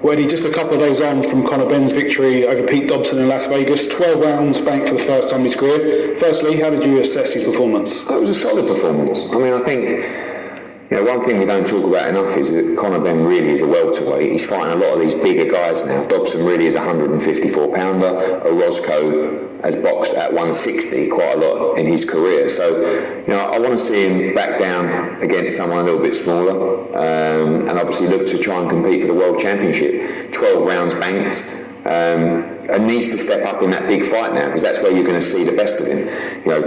Well, Eddie, just a couple of days on from Conor Benn's victory over Pete Dobson in Las Vegas, 12 rounds banked for the first time in his career. Firstly, how did you assess his performance? It was a solid performance. I mean, I think, one thing we don't talk about enough is that Conor Benn really is a welterweight. He's fighting a lot of these bigger guys now. Dobson really is a 154 pounder. Orozco has boxed at 160 quite a lot in his career. So, I want to see him back down against someone a little bit smaller, and obviously look to try and compete for the World Championship. 12 rounds banked, and needs to step up in that big fight now, because that's where you're going to see the best of him.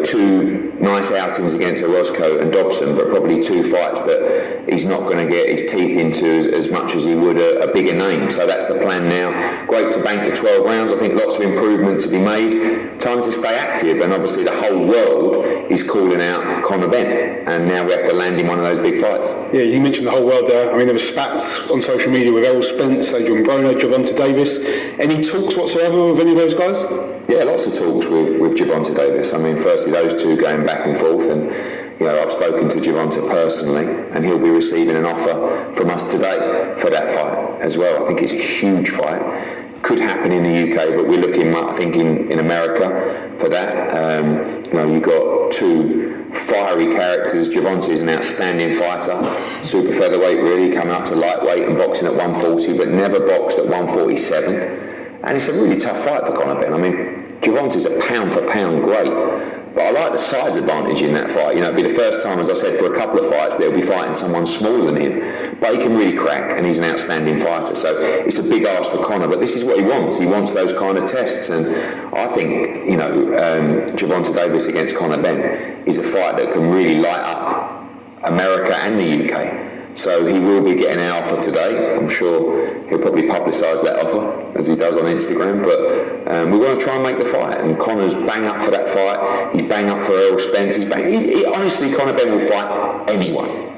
Two nice outings against Orozco and Dobson, but probably two fights that he's not going to get his teeth into as much as he would a bigger name. So that's the plan now. Great to bank the 12 rounds. I think lots of improvement to be made. Time to stay active, and obviously the whole world is calling out Conor Benn, and now we have to land in one of those big fights. Yeah, you mentioned the whole world there. I mean, there were spats on social media with Errol Spence, Adrian Broner, Gervonta Davis. Any talks whatsoever with any of those guys? Yeah, lots of talks with Gervonta Davis. I mean, firstly, those two going back and forth, and I've spoken to Gervonta personally, and he'll be receiving an offer from us today for that fight as well. I think it's a huge fight. Could happen in the UK, but we're looking, I think, in America for that. You've got two fiery characters. Gervonta is an outstanding fighter, super featherweight really, coming up to lightweight and boxing at 140, but never boxed at 147. And it's a really tough fight for Conor Benn. I mean, Gervonta's a pound for pound great, but I like the size advantage in that fight. It'll be the first time, as I said, for a couple of fights that he'll be fighting someone smaller than him. But he can really crack, and he's an outstanding fighter. So it's a big ask for Conor, but this is what he wants. He wants those kind of tests, and I think, Gervonta Davis against Conor Benn is a fight that can really light up America and the UK. So he will be getting an offer today. I'm sure he'll probably publicise that offer, as he does on Instagram. But we want to try and make the fight. And Conor's bang up for that fight. He's bang up for Errol Spence. Honestly, Conor Benn will fight anyone.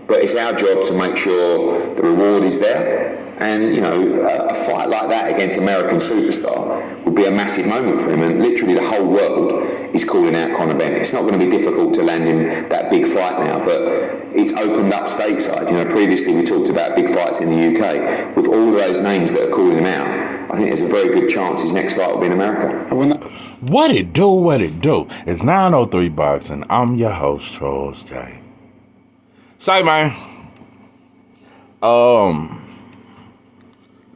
But it's our job to make sure the reward is there. And, a fight like that against American superstar would be a massive moment for him. And literally the whole world is calling out Conor Benn. It's not going to be difficult to land him that big fight now, but it's opened up stateside. Previously we talked about big fights in the UK. With all of those names that are calling him out, I think there's a very good chance his next fight will be in America. What it do? It's 903 Boxing. I'm your host, Charles J. Say, man.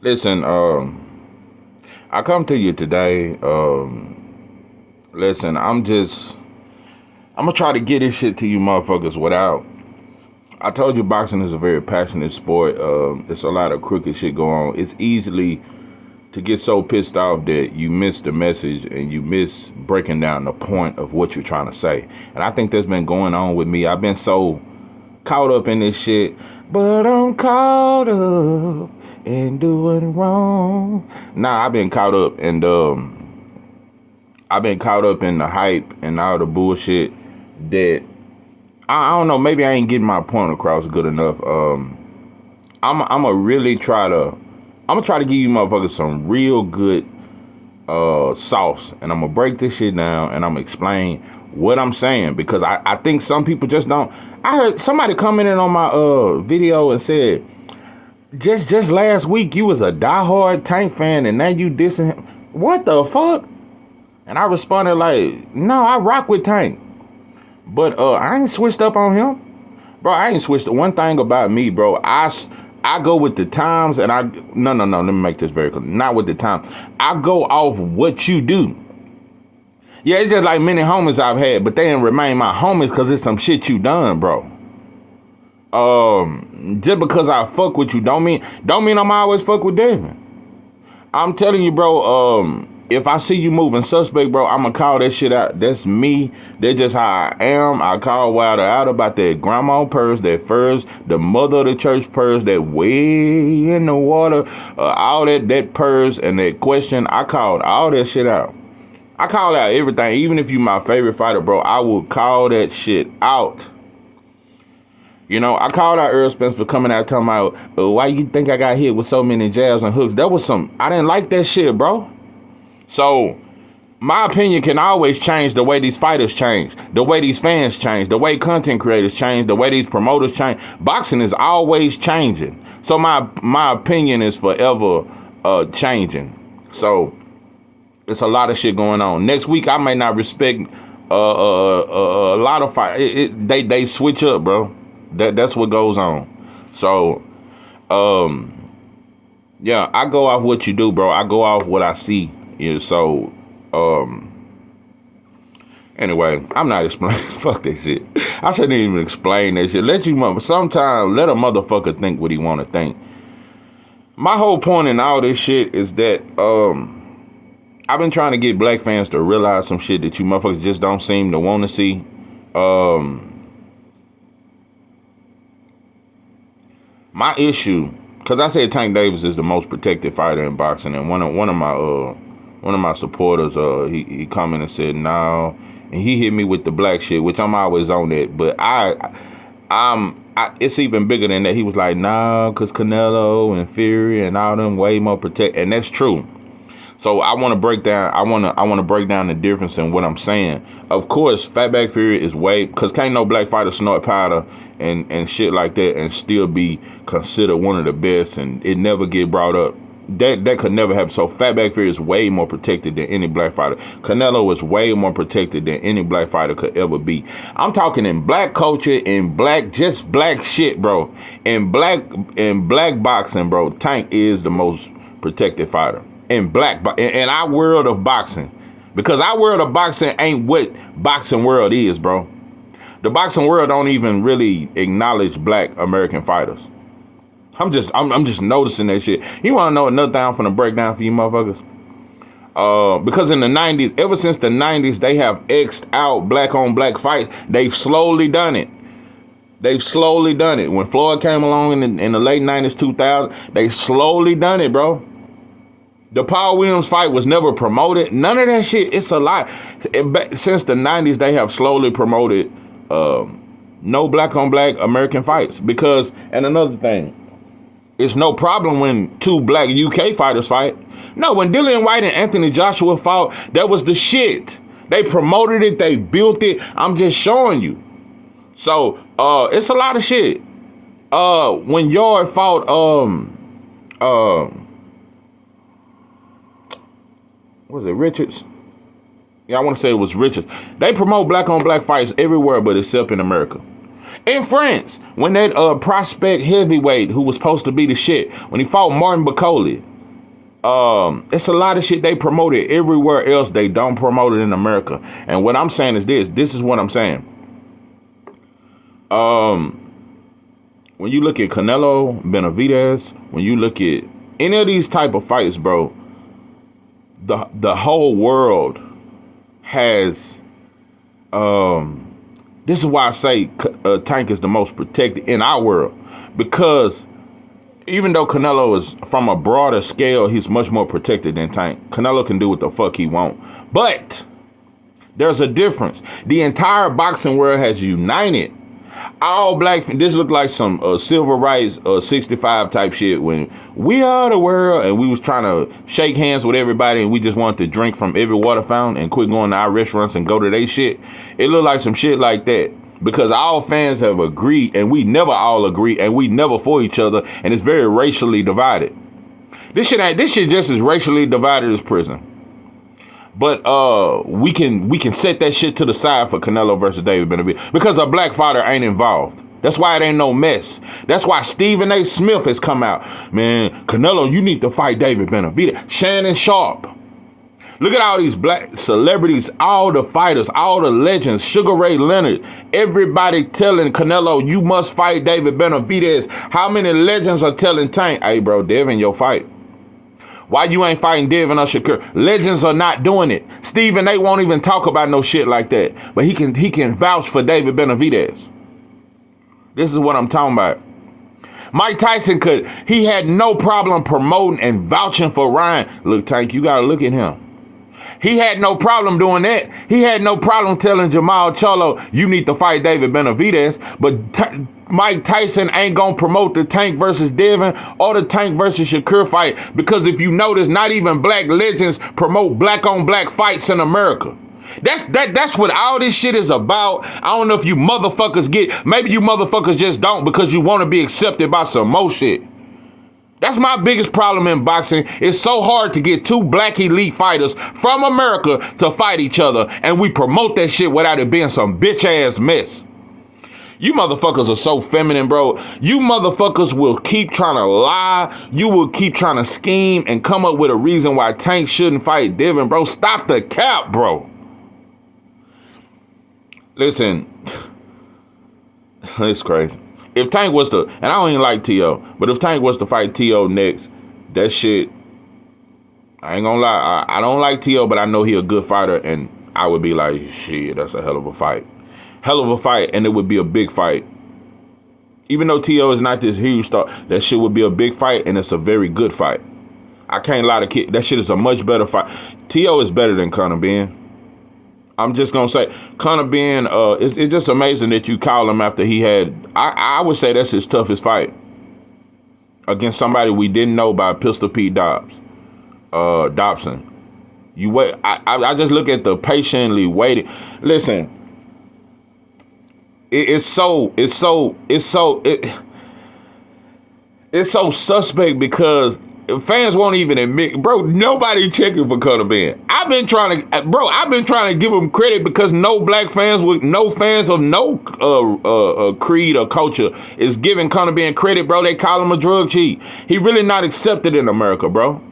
Listen, I come to you today. Listen, I'm gonna try to get this shit to you motherfuckers without. I told you boxing is a very passionate sport. It's a lot of crooked shit going on. It's easily to get so pissed off that you miss the message and you miss breaking down the point of what you're trying to say. And I think that's been going on with me. I've been so caught up in this shit, but I'm caught up in doing wrong. Nah, I've been caught up and I've been caught up in the hype and all the bullshit that I don't know, maybe I ain't getting my point across good enough. I'm gonna try to give you motherfuckers some real good sauce, and I'm gonna break this shit down and I'm gonna explain what I'm saying, because I think some people just don't. I heard somebody commented on my video and said, just last week you was a diehard Tank fan and now you dissing him. What the fuck? And I responded like, no, I rock with Tank. But I ain't switched up on him. Bro, I ain't switched. One thing about me, bro, I go with the times, and no, let me make this very clear. Not with the time. I go off what you do. Yeah, it's just like many homies I've had, but they didn't remain my homies because it's some shit you done, bro. Just because I fuck with you don't mean I'm always fuck with David. I'm telling you, bro, if I see you moving suspect, bro, I'm going to call that shit out. That's me. That's just how I am. I call Wilder out about that grandma purse, that furs, the mother of the church purse, that way in the water, all that purse and that question. I called all that shit out. I call out everything. Even if you my favorite fighter, bro, I will call that shit out. I called out Errol Spence for coming out talking about, why you think I got hit with so many jabs and hooks? That was I didn't like that shit, bro. So, my opinion can always change the way these fighters change, the way these fans change, the way content creators change, the way these promoters change. Boxing is always changing. So my opinion is forever changing. So it's a lot of shit going on. Next week I may not respect a lot of fight. They switch up, bro. That's what goes on. So yeah, I go off what you do, bro. I go off what I see. Yeah, so anyway, I'm not explaining. Fuck that shit. I shouldn't even explain that shit. Sometimes let a motherfucker think what he want to think. My whole point in all this shit is that I've been trying to get black fans to realize some shit that you motherfuckers just don't seem to want to see. My issue, because I said Tank Davis is the most protected fighter in boxing, and one of my supporters, he commented and said no, and he hit me with the black shit, which I'm always on that, but it's even bigger than that. He was like, no, because Canelo and Fury and all them way more protected, and that's true. So I want to break down. I want to break down the difference in what I'm saying. Of course, Fatback Fury is way, because can't no black fighter snort powder and shit like that and still be considered one of the best, and it never get brought up. That could never happen. So Fatback Fury is way more protected than any black fighter. Canelo is way more protected than any black fighter could ever be. I'm talking in black culture, in black shit, bro. In black boxing, bro. Tank is the most protected fighter. In our world of boxing, because our world of boxing ain't what boxing world is, bro. The boxing world don't even really acknowledge black American fighters. I'm just noticing that shit. You want to know another thing I'm finna break down for you motherfuckers? Because in the 90s, ever since the 90s, they have X'd out black on black fights. They've slowly done it. When Floyd came along in the late 90s, 2000, they slowly done it, bro. The Paul Williams fight was never promoted. None of that shit. It's a lie. Since the 90s, they have slowly promoted no black on black American fights. Because, and another thing, it's no problem when two black UK fighters fight. No, when Dillian White and Anthony Joshua fought, that was the shit. They promoted it. They built it. I'm just showing you. So, it's a lot of shit. When Yard fought, was it Richards? Yeah, I want to say it was Richards. They promote black on black fights everywhere, but except in America. In France, when that prospect heavyweight who was supposed to be the shit, when he fought Martin Bacoli, it's a lot of shit they promoted everywhere else. They don't promote it in America. And what I'm saying is this is what I'm saying. When you look at Canelo, Benavidez, when you look at any of these type of fights, bro, the whole world has this is why I say Tank is the most protected in our world, because even though Canelo is from a broader scale, he's much more protected than Tank. Canelo can do what the fuck he want, but there's a difference. The entire boxing world has united. All black, this looked like some civil rights 65 type shit when we are the world and we was trying to shake hands with everybody and we just wanted to drink from every water fountain and quit going to our restaurants and go to their shit. It looked like some shit like that because all fans have agreed and we never all agree and we never for each other, and it's very racially divided. This shit just as racially divided as prison. But we can set that shit to the side for Canelo versus David Benavidez because a black fighter ain't involved. That's why it ain't no mess. That's why Stephen A. Smith has come out. Man, Canelo, you need to fight David Benavidez. Shannon Sharp. Look at all these black celebrities, all the fighters, all the legends, Sugar Ray Leonard, everybody telling Canelo, you must fight David Benavidez. How many legends are telling Tank, hey bro, Devin, your fight? Why you ain't fighting Devin or Shakur? Legends are not doing it. Stephen A. won't even talk about no shit like that. But he can vouch for David Benavidez. This is what I'm talking about. Mike Tyson he had no problem promoting and vouching for Ryan. Look, Tank, you gotta look at him. He had no problem doing that. He had no problem telling Jamal Charlo, you need to fight David Benavidez. But Mike Tyson ain't gonna promote the Tank versus Devin or the Tank versus Shakur fight, because if you notice, not even black legends promote black on black fights in America. That's what all this shit is about. I don't know if you motherfuckers get, maybe you motherfuckers just don't because you want to be accepted by some more shit. That's my biggest problem in boxing. It's so hard to get two black elite fighters from America to fight each other, and we promote that shit without it being some bitch ass mess. You motherfuckers are so feminine, bro. You motherfuckers will keep trying to lie. You will keep trying to scheme and come up with a reason why Tank shouldn't fight Devin, bro. Stop the cap, bro. Listen, it's crazy. If Tank was to, and I don't even like T.O., but if Tank was to fight T.O. next, that shit, I ain't gonna lie, I don't like T.O., but I know he a good fighter, and I would be like, shit, that's a hell of a fight. Hell of a fight, and it would be a big fight. Even though T.O. is not this huge star, that shit would be a big fight, and it's a very good fight. I can't lie to kid, that shit is a much better fight. T.O. is better than Conor Benn. I'm just gonna say, Conor Benn, it's just amazing that you call him after he had, I would say that's his toughest fight. Against somebody we didn't know by Pistol Pete Dobson. You wait, I just look at the patiently waiting. Listen, it's so suspect because fans won't even admit, bro, nobody checking for Conor Benn. I've been trying to give him credit because no black fans with no fans of no creed or culture is giving Conor Benn credit, bro. They call him a drug cheat. He really not accepted in America, bro.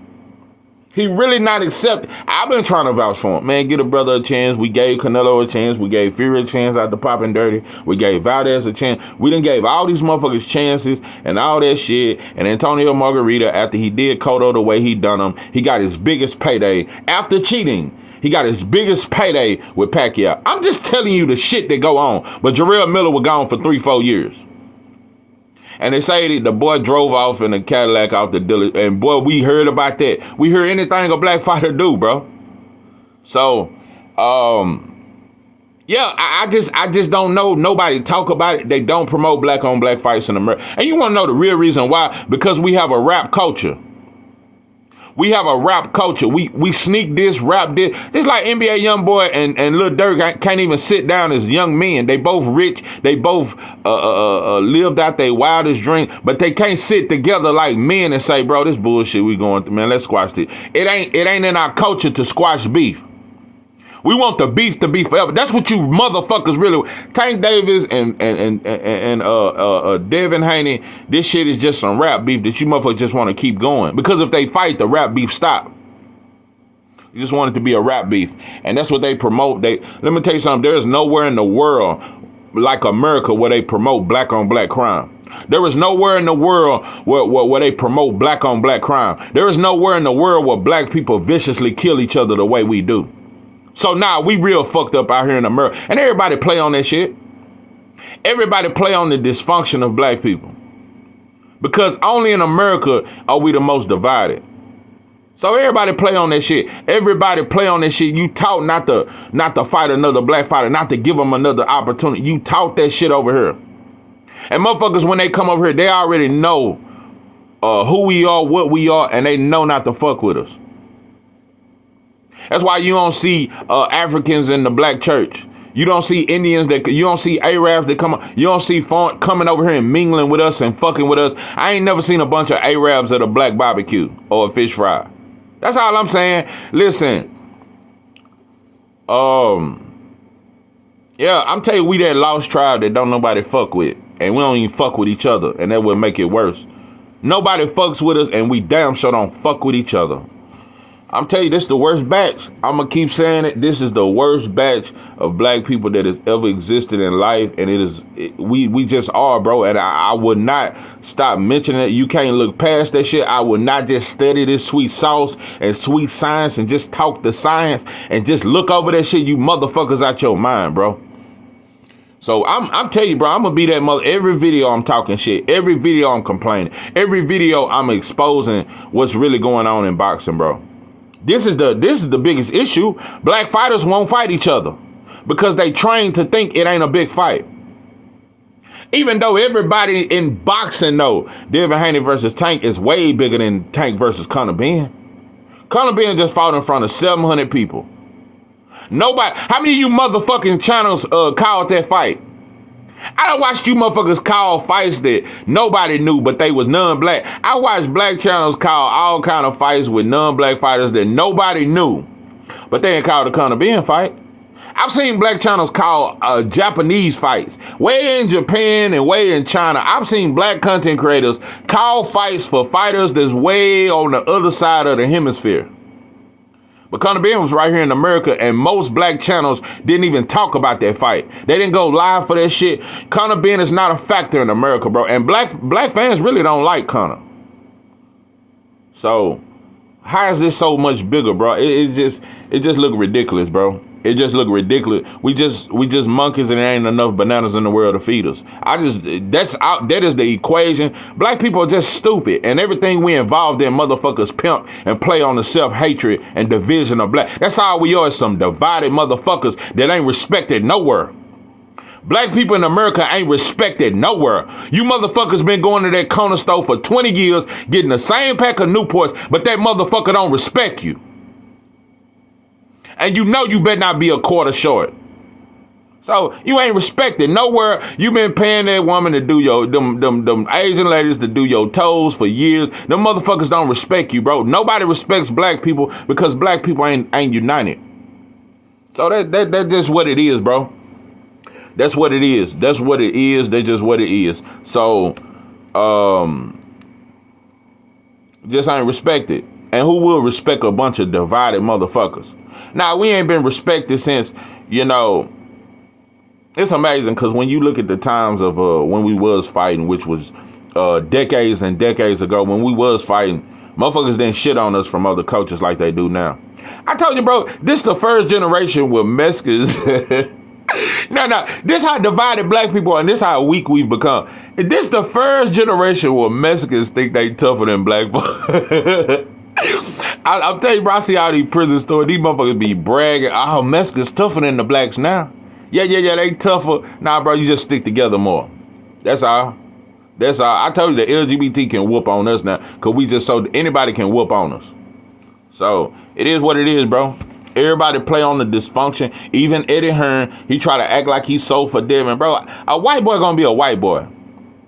He really not accepted. I've been trying to vouch for him. Man, get a brother a chance. We gave Canelo a chance. We gave Fury a chance after popping dirty. We gave Valdez a chance. We done gave all these motherfuckers chances and all that shit. And Antonio Margarita, after he did Cotto the way he done him, he got his biggest payday. After cheating, he got his biggest payday with Pacquiao. I'm just telling you the shit that go on. But Jarrell Miller was gone for 3-4 years. And they say the boy drove off in a Cadillac off the dealer. And boy, we heard about that. We heard anything a black fighter do, bro. So, yeah, I just don't know. Nobody talk about it. They don't promote black on black fights in America. And you want to know the real reason why? Because we have a rap culture. We have a rap culture. We sneak this, rap this. Just like NBA Youngboy and Lil Durk can't even sit down as young men. They both rich. They both lived out their wildest dream. But they can't sit together like men and say, bro, this bullshit we going through, man. Let's squash this. It ain't in our culture to squash beef. We want the beef to be forever. That's what you motherfuckers really want. Tank Davis and Devin Haney, this shit is just some rap beef that you motherfuckers just want to keep going. Because if they fight, the rap beef stop. You just want it to be a rap beef. And that's what they promote. Let me tell you something. There is nowhere in the world like America where they promote black on black crime. There is nowhere in the world where they promote black on black crime. There is nowhere in the world where black people viciously kill each other the way we do. So now we real fucked up out here in America. And everybody play on that shit. Everybody play on the dysfunction of black people. Because only in America are we the most divided. So everybody play on that shit. Everybody play on that shit. You taught not to fight another black fighter, not to give them another opportunity. You taught that shit over here. And motherfuckers, when they come over here, they already know who we are, what we are, and they know not to fuck with us. That's why you don't see Africans in the black church. You don't see Indians you don't see Arabs that come. You don't see coming over here and mingling with us and fucking with us. I ain't never seen a bunch of Arabs at a black barbecue or a fish fry. That's all I'm saying. Listen, yeah, I'm telling you, we that lost tribe that don't nobody fuck with, and we don't even fuck with each other, and that will make it worse. Nobody fucks with us, and we damn sure don't fuck with each other. I'm telling you, this is the worst batch. I'm going to keep saying it. This is the worst batch of black people that has ever existed in life. And we just are, bro. And I would not stop mentioning it. You can't look past that shit. I would not just study this sweet sauce and sweet science and just talk the science and just look over that shit, you motherfuckers, out your mind, bro. So I'm telling you, bro, I'm going to be that mother. Every video I'm talking shit. Every video I'm complaining. Every video I'm exposing what's really going on in boxing, bro. This is the biggest issue. Black fighters won't fight each other because they trained to think it ain't a big fight. Even though everybody in boxing know Devin Haney versus Tank is way bigger than Tank versus Conor Benn. Conor Benn just fought in front of 700 people. Nobody. How many of you motherfucking channels called that fight? I done watched you motherfuckers call fights that nobody knew, but they was non-black. I watched black channels call all kind of fights with non-black fighters that nobody knew, but they ain't called the Conor Benn fight. I've seen black channels call Japanese fights. Way in Japan and way in China, I've seen black content creators call fights for fighters that's way on the other side of the hemisphere. But Conor Benn was right here in America, and most black channels didn't even talk about that fight. They didn't go live for that shit. Conor Benn is not a factor in America, bro. And black fans really don't like Conor. So how is this so much bigger, bro? It just look ridiculous, bro. It just look ridiculous. We just monkeys, and there ain't enough bananas in the world to feed us. That is the equation. Black people are just stupid, and everything we involved in, motherfuckers pimp and play on the self-hatred and division of black. That's all we are, some divided motherfuckers that ain't respected nowhere. Black people in America ain't respected nowhere. You motherfuckers been going to that corner store for 20 years, getting the same pack of Newports, but that motherfucker don't respect you. And you know you better not be a quarter short. So you ain't respected nowhere. You been paying that woman to do your them Asian ladies to do your toes for years. Them motherfuckers don't respect you, bro. Nobody respects black people because black people ain't united. So that's just what it is, bro. That's what it is. That's what it is. That's just what it is. So just ain't respected. And who will respect a bunch of divided motherfuckers? Now, we ain't been respected since, it's amazing because when you look at the times of when we was fighting, which was decades and decades ago, when we was fighting, motherfuckers didn't shit on us from other cultures like they do now. I told you, bro, this the first generation with Mexicans. No, this how divided black people are, and this how weak we've become. This the first generation where Mexicans think they tougher than black folk. I'm telling you, bro, I see all these prison stories. These motherfuckers be bragging. Oh, Mexicans tougher than the blacks now. Yeah, they tougher. Nah, bro, you just stick together more. That's all. I told you the LGBT can whoop on us now, because we just so anybody can whoop on us. So it is what it is, bro. Everybody play on the dysfunction. Even Eddie Hearn, he try to act like he's so forgiving, bro. A white boy gonna be a white boy.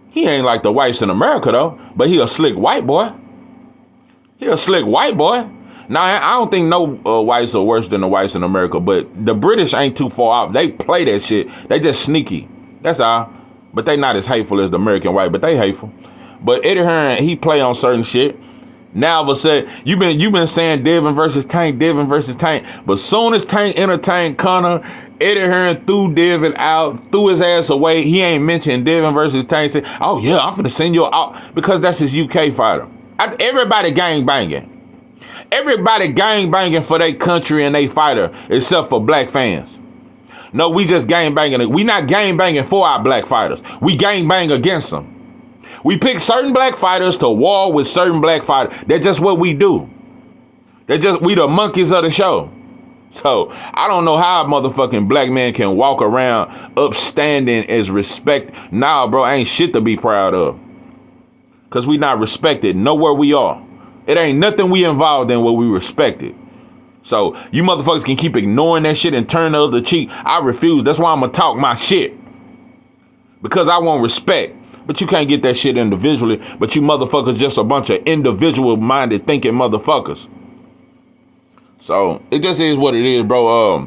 He ain't like the whites in America though, but he a slick white boy. He a slick white boy. Now, I don't think no whites are worse than the whites in America, but the British ain't too far off. They play that shit. They just sneaky. That's all. But they not as hateful as the American white, but they hateful. But Eddie Hearn, he play on certain shit. Now, all of a sudden, you been saying Devin versus Tank, but soon as Tank entertained Conor, Eddie Hearn threw Devin out, threw his ass away. He ain't mentioned Devin versus Tank. Said, oh yeah, I'm finna send you out, because that's his UK fighter. Everybody gang banging. Everybody gang banging for their country and they fighter, except for black fans. No, we just gang banging. We not gang banging for our black fighters. We gang bang against them. We pick certain black fighters to war with certain black fighters. That's just what we do. We the monkeys of the show. So I don't know how a motherfucking black man can walk around upstanding as respect. Nah, bro, ain't shit to be proud of. Because we not respected nowhere we are. It ain't nothing we involved in where we respected. So you motherfuckers can keep ignoring that shit and turn the other cheek. I refuse. That's why I'm going to talk my shit. Because I want respect. But you can't get that shit individually. But you motherfuckers just a bunch of individual-minded thinking motherfuckers. So it just is what it is, bro.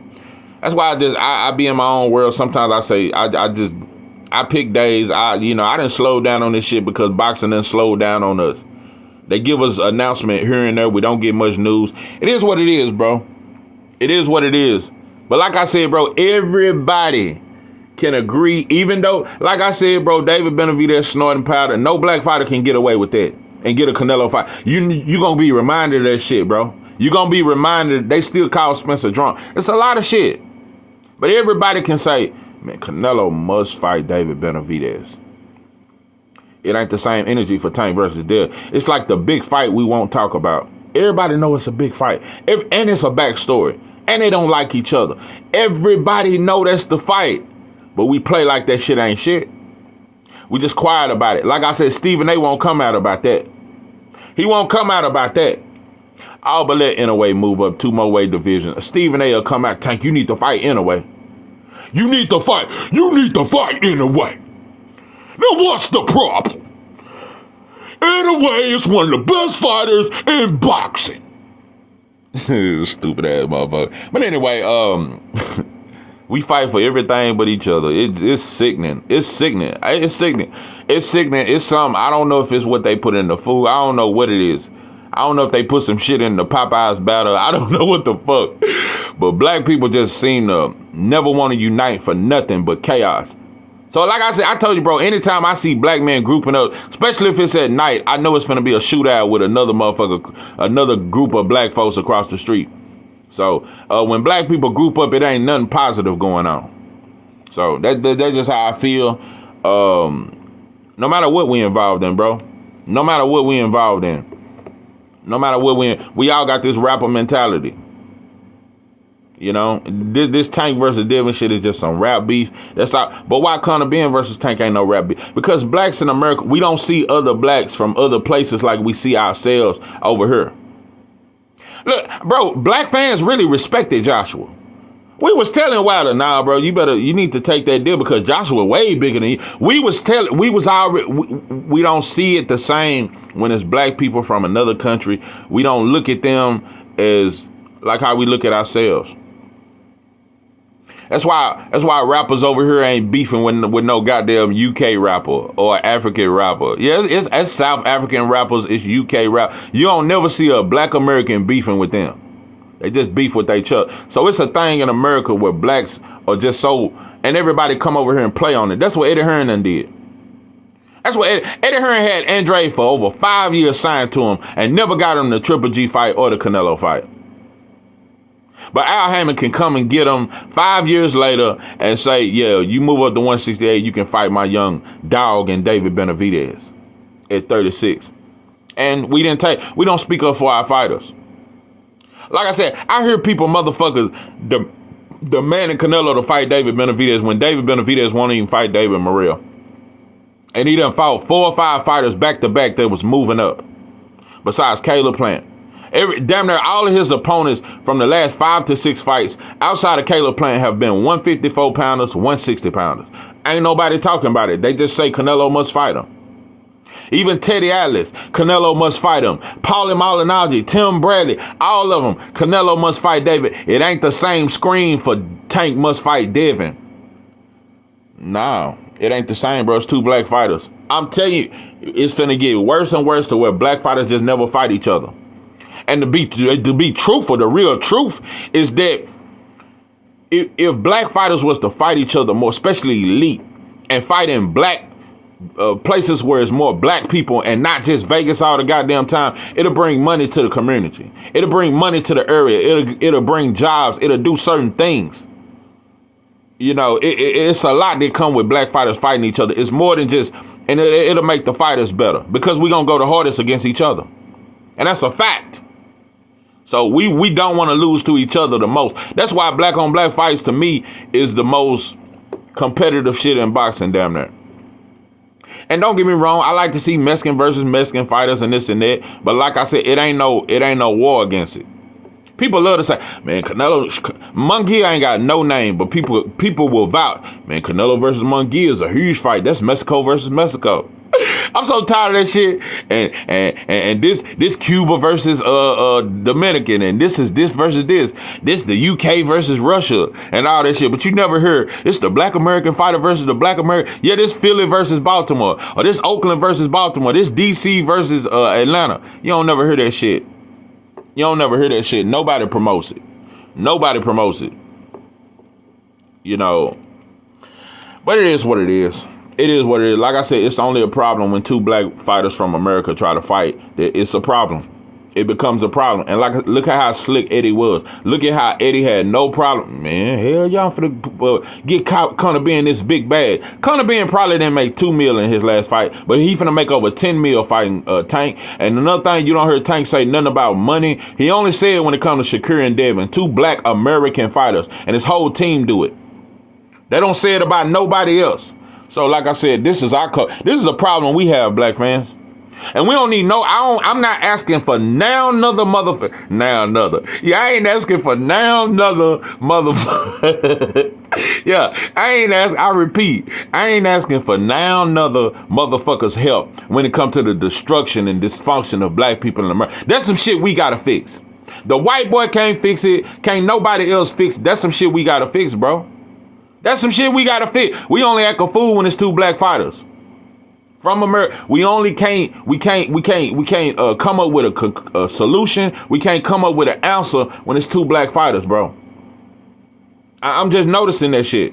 That's why I be in my own world. Sometimes I say, I pick days. I didn't slow down on this shit because boxing done slowed down on us. They give us announcement here and there. We don't get much news. It is what it is, bro. It is what it is. But like I said, bro, everybody can agree. Even though, like I said, bro, David Benavidez snorting powder. No black fighter can get away with that and get a Canelo fight. You gonna be reminded of that shit, bro. You gonna be reminded. They still call Spencer drunk. It's a lot of shit. But everybody can say, man, Canelo must fight David Benavidez. It ain't the same energy for Tank versus Dev. It's like the big fight we won't talk about. Everybody know it's a big fight. And it's a backstory. And they don't like each other. Everybody know that's the fight. But we play like that shit ain't shit. We just quiet about it. Like I said, Stephen A won't come out about that. He won't come out about that. Oh, but let Inouye move up 2 more weight divisions. Stephen A will come out, Tank, you need to fight Inouye. You need to fight. You need to fight anyway. Now what's the problem? Anyway, it's one of the best fighters in boxing. Stupid ass motherfucker. But anyway, we fight for everything but each other. It's sickening. It's sickening. It's sickening. It's sickening. It's something. I don't know if it's what they put in the food. I don't know what it is. I don't know if they put some shit in the Popeyes batter. I don't know what the fuck. But black people just seem to never want to unite for nothing but chaos. So like I said, I told you, bro, anytime I see black men grouping up, especially if it's at night, I know it's going to be a shootout with another motherfucker, another group of black folks across the street. So when black people group up, it ain't nothing positive going on. So that's just how I feel. No matter what we involved in, bro. No matter what we involved in. No matter what we all got this rapper mentality. You know, this Tank versus Devin shit is just some rap beef. That's all. But why Conor Benn versus Tank ain't no rap beef? Because blacks in America, we don't see other blacks from other places like we see ourselves over here. Look, bro, black fans really respected Joshua. We was telling Wilder, nah, bro, you need to take that deal because Joshua way bigger than you. We don't see it the same when it's black people from another country. We don't look at them as like how we look at ourselves. That's why rappers over here ain't beefing with no goddamn UK rapper or African rapper. Yeah, it's South African rappers, it's UK rap. You don't never see a black American beefing with them. They just beef with each other. So it's a thing in America where blacks are just so, and everybody come over here and play on it. That's what Eddie Hearn done did. That's what Eddie Hearn had Andre for over 5 years signed to him and never got him the Triple G fight or the Canelo fight. But Al Haymon can come and get him 5 years later and say, yeah, you move up to 168, you can fight my young dog and David Benavidez at 36. And we don't speak up for our fighters. Like I said, I hear people, motherfuckers, demanding Canelo to fight David Benavidez when David Benavidez won't even fight David Morrell. And he done fought 4 or 5 fighters back to back that was moving up. Besides Caleb Plant. Damn near all of his opponents from the last 5 to 6 fights outside of Caleb Plant have been 154 pounders, 160 pounders. Ain't nobody talking about it. They just say Canelo must fight him. Even Teddy Atlas, Canelo must fight him. Paulie Malignaggi, Tim Bradley, all of them, Canelo must fight David. It ain't the same screen for Tank must fight Devin. No, it ain't the same, bro. It's 2 black fighters. I'm telling you, it's finna get worse and worse to where black fighters just never fight each other. And to be truthful, the real truth is that if black fighters was to fight each other more, especially elite, and fight in black places where it's more black people and not just Vegas all the goddamn time, it'll bring money to the community. It'll bring money to the area. It'll bring jobs. It'll do certain things. You know, it's a lot that come with black fighters fighting each other. It's more than just, and it'll make the fighters better because we're going to go the hardest against each other. And that's a fact. So we don't want to lose to each other the most. That's why black on black fights to me is the most competitive shit in boxing, damn near. And don't get me wrong, I like to see Mexican versus Mexican fighters and this and that. But like I said, it ain't no war against it. People love to say, man, Canelo, Munguia ain't got no name, but people will vouch, man, Canelo versus Munguia is a huge fight. That's Mexico versus Mexico. I'm so tired of that shit. And this Cuba versus Dominican, and this is this versus this. This the UK versus Russia and all that shit. But you never heard it's the black American fighter versus the black American. Yeah, this Philly versus Baltimore, or this Oakland versus Baltimore, this DC versus Atlanta. You don't never hear that shit. You don't never hear that shit. Nobody promotes it. Nobody promotes it. You know. But it is what it is. It is what it is. Like I said, it's only a problem when 2 black fighters from America try to fight. It's a problem. It becomes a problem. And look at how slick Eddie was. Look at how Eddie had no problem. Man, hell, y'all finna get Conor Benn this big bag. Conor Benn probably didn't make $2 million in his last fight, but he finna make over $10 million fighting Tank. And another thing, you don't hear Tank say nothing about money. He only said when it comes to Shakur and Devin, 2 black American fighters, and his whole team do it. They don't say it about nobody else. So like I said, this is a problem we have, black fans. And we don't need I'm not asking for now another motherfucker. Now another. Yeah, I ain't asking for now another motherfucker. Yeah, I repeat, I ain't asking for now another motherfucker's help when it comes to the destruction and dysfunction of black people in America. That's some shit we gotta fix. The white boy can't fix it. Can't nobody else fix it. That's some shit we gotta fix, bro. That's some shit we gotta fix. We only act a fool when it's two black fighters from America. We can't come up with a solution. We can't come up with an answer when it's two black fighters, bro. I'm just noticing that shit.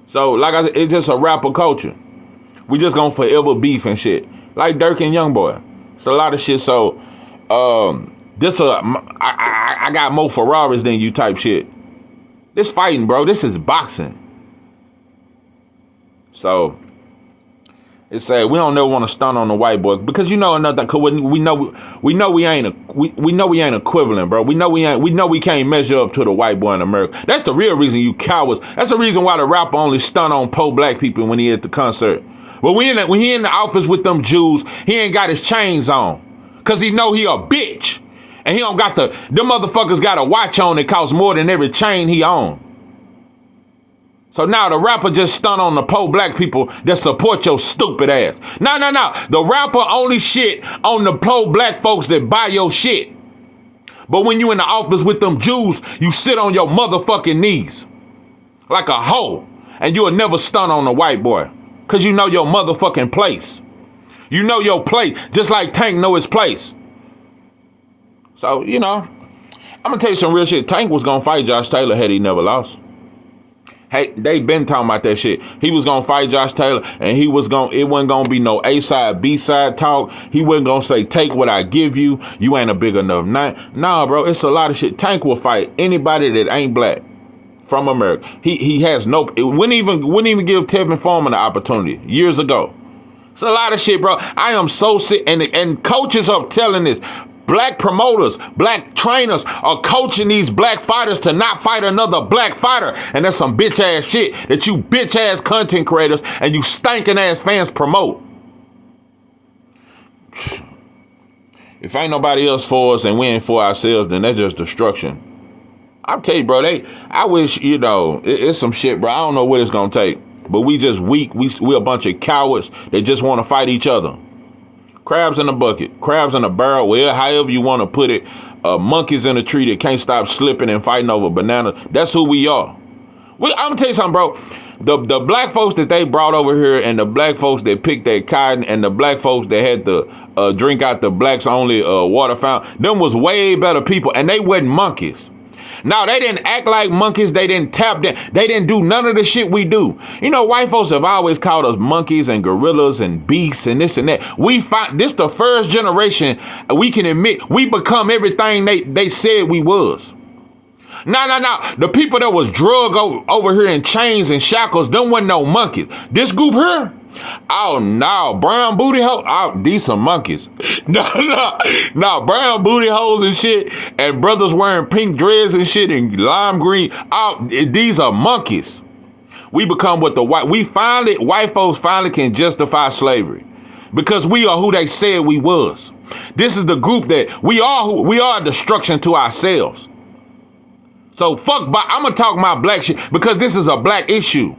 So, like I said, it's just a rapper culture. We just gonna forever beef and shit. Like Dirk and Youngboy. It's a lot of shit. So, I got more Ferraris than you type shit. This fighting, bro. This is boxing. So, it's sad. We don't never want to stun on the white boy because you know another. Cause we know we ain't equivalent, bro. We know we can't measure up to the white boy in America. That's the real reason you cowards. That's the reason why the rapper only stun on poor black people when he at the concert. But when he in the office with them Jews, he ain't got his chains on cause he know he a bitch and he don't got them motherfuckers got a watch on that costs more than every chain he own. So now the rapper just stun on the poor black people that support your stupid ass. No. The rapper only shit on the poor black folks that buy your shit. But when you in the office with them Jews, you sit on your motherfucking knees like a hoe. And you'll never stun on the white boy. Cause you know your motherfucking place. You know your place, just like Tank know his place. So, you know, I'm gonna tell you some real shit. Tank was gonna fight Josh Taylor had he never lost. Hey, they been talking about that shit. He was gonna fight Josh Taylor, and it wasn't gonna be no A-side, B-side talk. He wasn't gonna say, take what I give you. You ain't a big enough name. Nah, bro, it's a lot of shit. Tank will fight anybody that ain't black from America. He has no. It wouldn't even give Tevin Foreman the opportunity years ago. It's a lot of shit, bro. I am so sick, and coaches are telling this. Black promoters, black trainers are coaching these black fighters to not fight another black fighter. And that's some bitch ass shit that you bitch ass content creators and you stinking ass fans promote. If ain't nobody else for us and we ain't for ourselves, then that's just destruction. I'll tell you, bro, I wish, it's some shit, bro. I don't know what it's gonna take. But we just weak. We a bunch of cowards that just want to fight each other. Crabs in a bucket, crabs in a barrel, however you want to put it. Monkeys in a tree that can't stop slipping and fighting over bananas. That's who we are. I'm gonna tell you something, bro. The black folks that they brought over here, and the black folks that picked that cotton, and the black folks that had to drink out the blacks only water fountain, them was way better people, and they wasn't monkeys. Now, they didn't act like monkeys. They didn't tap them. They didn't do none of the shit we do. White folks have always called us monkeys and gorillas and beasts and this and that. This the first generation we can admit we become everything they said we was. No. The people that was drug over here in chains and shackles, them wasn't no monkeys. This group here, oh no, brown booty hoes. Oh, these some monkeys. No, brown booty hoes and shit, and brothers wearing pink dreads and shit and lime green. Oh, these are monkeys. We become what white folks finally can justify slavery because we are who they said we was. This is the group that we are destruction to ourselves. So I'm gonna talk my black shit because this is a black issue.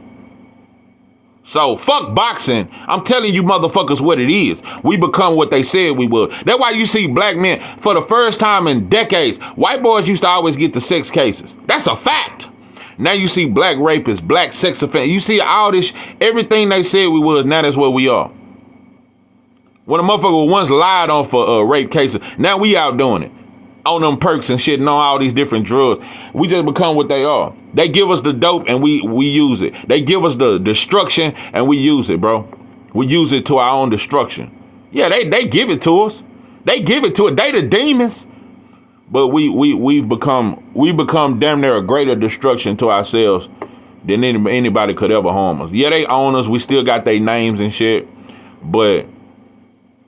So fuck boxing. I'm telling you motherfuckers what it is. We become what they said we would. That's why you see black men, for the first time in decades, white boys used to always get the sex cases. That's a fact. Now you see black rapists, black sex offenders. You see all this, everything they said we was, now that's what we are. When a motherfucker once lied on for rape cases, now we out doing it. On them perks and shit and on all these different drugs. We just become what they are. They give us the dope and we use it. They give us the destruction and we use it, bro. We use it to our own destruction. Yeah, they give it to us. They give it to it. They the demons. But we've become damn near a greater destruction to ourselves than anybody could ever harm us. Yeah, they own us. We still got their names and shit. But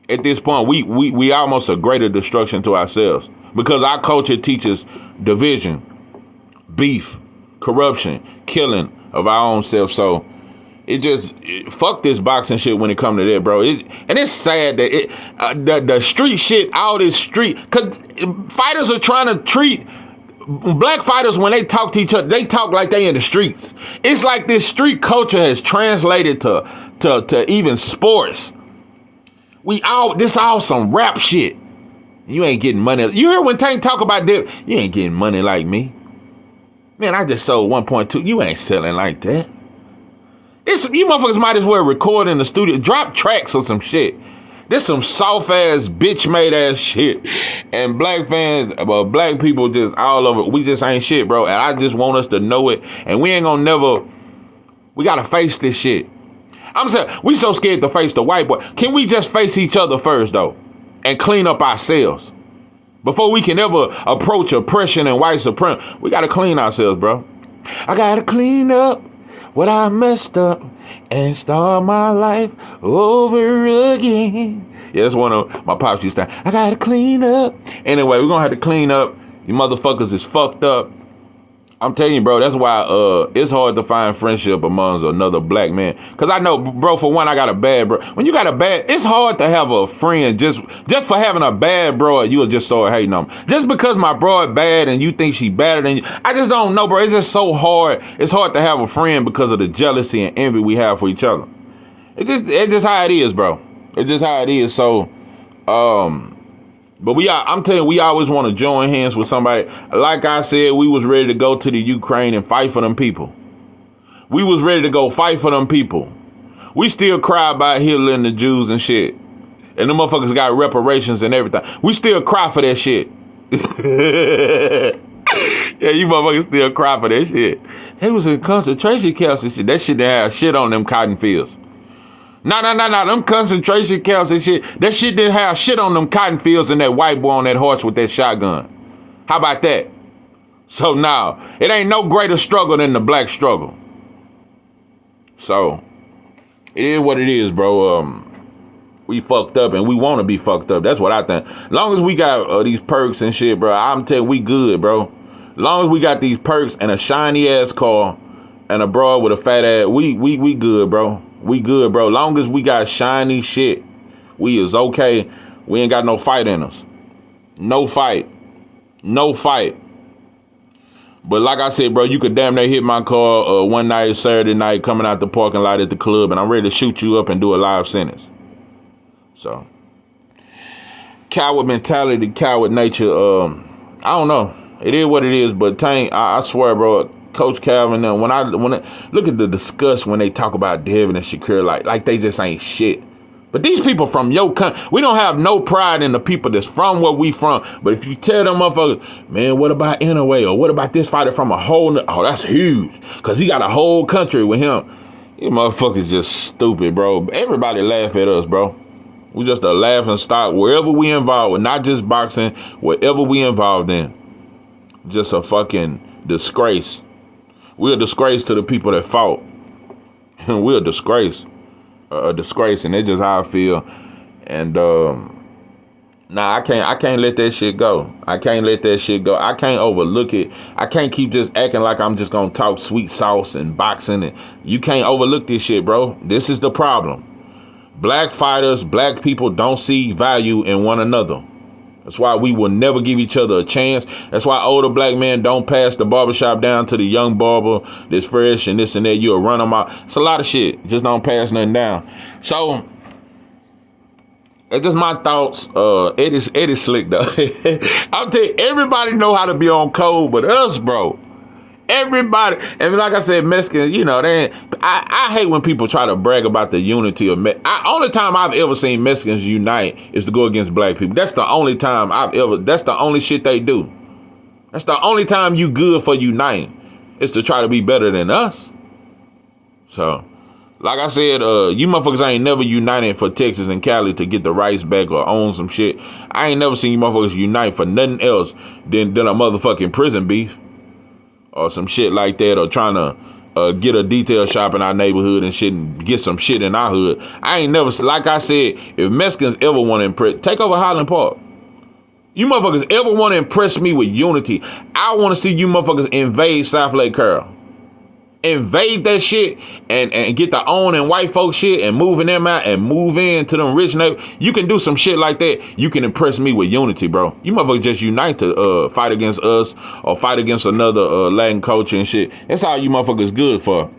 at this point, we almost a greater destruction to ourselves. Because our culture teaches division, beef, corruption, killing of our own self. So fuck this boxing shit when it come to that, bro. And it's sad that the street shit, all this street, cause fighters are trying to treat black fighters when they talk to each other, they talk like they in the streets. It's like this street culture has translated to even sports. This all some rap shit. You ain't getting money. You hear when Tank talk about that? You ain't getting money like me. Man, I just sold 1.2. You ain't selling like that. You motherfuckers might as well record in the studio. Drop tracks or some shit. This some soft ass, bitch made ass shit. And black fans, well, black people just all over. We just ain't shit, bro. And I just want us to know it. And we ain't gonna never. We gotta face this shit. I'm saying, we so scared to face the white boy. Can we just face each other first, though? And clean up ourselves? Before we can ever approach oppression and white supremacy, we gotta clean ourselves, bro. I gotta clean up what I messed up and start my life over again. Yeah, that's one of my pops used to say. I gotta clean up. Anyway, we're gonna have to clean up. You motherfuckers is fucked up. I'm telling you, bro, that's why it's hard to find friendship amongst another black man. Because I know, bro, for one, I got a bad bro. When you got a bad, it's hard to have a friend just for having a bad bro, you'll just start hating on him. Just because my bro is bad and you think she better than you, I just don't know, bro. It's just so hard. It's hard to have a friend because of the jealousy and envy we have for each other. It's just how it is, bro. It's just how it is. So, but I'm telling you, we always want to join hands with somebody. Like I said, we was ready to go to the Ukraine and fight for them people. We was ready to go fight for them people. We still cry about Hitler and the Jews and shit. And the motherfuckers got reparations and everything. We still cry for that shit. Yeah, you motherfuckers still cry for that shit. They was in concentration camps and shit. That shit didn't have shit on them cotton fields. No. Them concentration camps and shit. That shit didn't have shit on them cotton fields and that white boy on that horse with that shotgun. How about that? So now, it ain't no greater struggle than the black struggle. So, it is what it is, bro. We fucked up and we want to be fucked up. That's what I think. As long as we got these perks and shit, bro, I'm telling you, we good, bro. As long as we got these perks and a shiny ass car and a broad with a fat ass, we good, bro. We good, bro. Long as we got shiny shit, we is okay. We ain't got no fight in us. No fight. But like I said, bro, you could damn near hit my car one night, Saturday night, coming out the parking lot at the club, and I'm ready to shoot you up and do a live sentence. So, coward mentality, coward nature, I don't know. It is what it is, but Tank, I swear, bro, Coach Calvin, when I look at the disgust when they talk about Devin and Shakur, like they just ain't shit. But these people from your country, we don't have no pride in the people that's from where we from. But if you tell them motherfuckers, man, what about Inouye, or what about this fighter from a whole, that's huge, because he got a whole country with him. You motherfuckers just stupid, bro. Everybody laugh at us, bro. We just a laughing stock wherever we involved with, not just boxing, wherever we involved in. Just a fucking disgrace. We're a disgrace to the people that fought. We're a disgrace. A disgrace, and that's just how I feel. And I can't let that shit go. I can't let that shit go. I can't overlook it. I can't keep just acting like I'm just gonna talk sweet sauce and boxing. And you can't overlook this shit, bro. This is the problem. Black fighters, black people don't see value in one another. That's why we will never give each other a chance. That's why older black men don't pass the barbershop down to the young barber that's fresh and this and that. You'll run them out. It's a lot of shit. Just don't pass nothing down. So, it's just my thoughts. Eddie's slick, though. I'll tell you, everybody know how to be on code but us, bro. Everybody. And like I said, Mexicans, you know, I hate when people try to brag about the unity of only time I've ever seen Mexicans unite is to go against black people. That's the only time that's the only shit they do. That's the only time you good for uniting, is to try to be better than us. So, like I said, you motherfuckers ain't never united for Texas and Cali to get the rights back or own some shit. I ain't never seen you motherfuckers unite for nothing else than a motherfucking prison beef. Or some shit like that, or trying to get a detail shop in our neighborhood and shit, and get some shit in our hood. I ain't never, like I said, if Mexicans ever want to impress, take over Highland Park. You motherfuckers ever want to impress me with unity, I want to see you motherfuckers invade South Lake Carroll. invade that shit and get the own and white folk shit and moving them out and move into them rich neighborhoods. You can do some shit like that. You can impress me with unity, bro. You motherfuckers just unite to fight against us or fight against another Latin culture and shit. That's all you motherfuckers good for.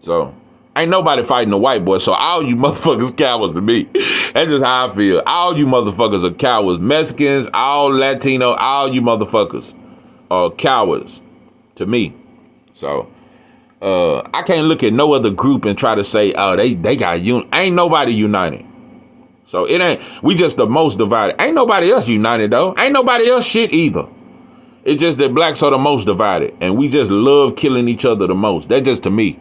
So ain't nobody fighting the white boy. So all you motherfuckers cowards to me. That's just how I feel. All you motherfuckers are cowards. Mexicans, all Latino, all you motherfuckers are cowards to me. So I can't look at no other group and try to say, oh, they got ain't nobody united. So it ain't, we just the most divided. Ain't nobody else united though. Ain't nobody else shit either. It's just that blacks are the most divided and we just love killing each other the most. That's just to me.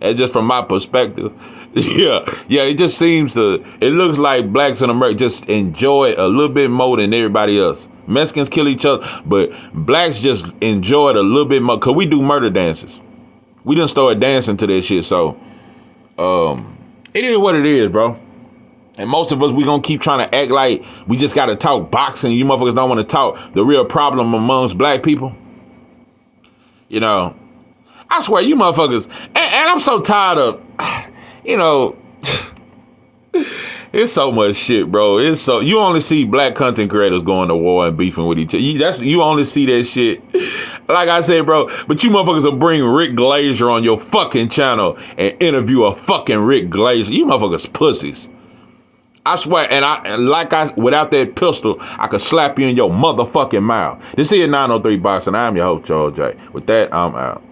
That's just from my perspective. Yeah, it just seems it looks like blacks in America just enjoy it a little bit more than everybody else. Mexicans kill each other, but blacks just enjoy it a little bit more because we do murder dances. We done started dancing to that shit, so it is what it is, bro. And most of us, we gonna keep trying to act like we just gotta talk boxing. You motherfuckers don't want to talk the real problem amongst black people. You know, I swear, you motherfuckers, and I'm so tired of, you know, it's so much shit, bro. It's so, you only see black content creators going to war and beefing with each other. You only see that shit. Like I said, bro, but you motherfuckers will bring Rick Glazier on your fucking channel and interview a fucking Rick Glazier. You motherfuckers pussies. I swear, without that pistol, I could slap you in your motherfucking mouth. This is 903 Boxing. I'm your host, Charles J. With that, I'm out.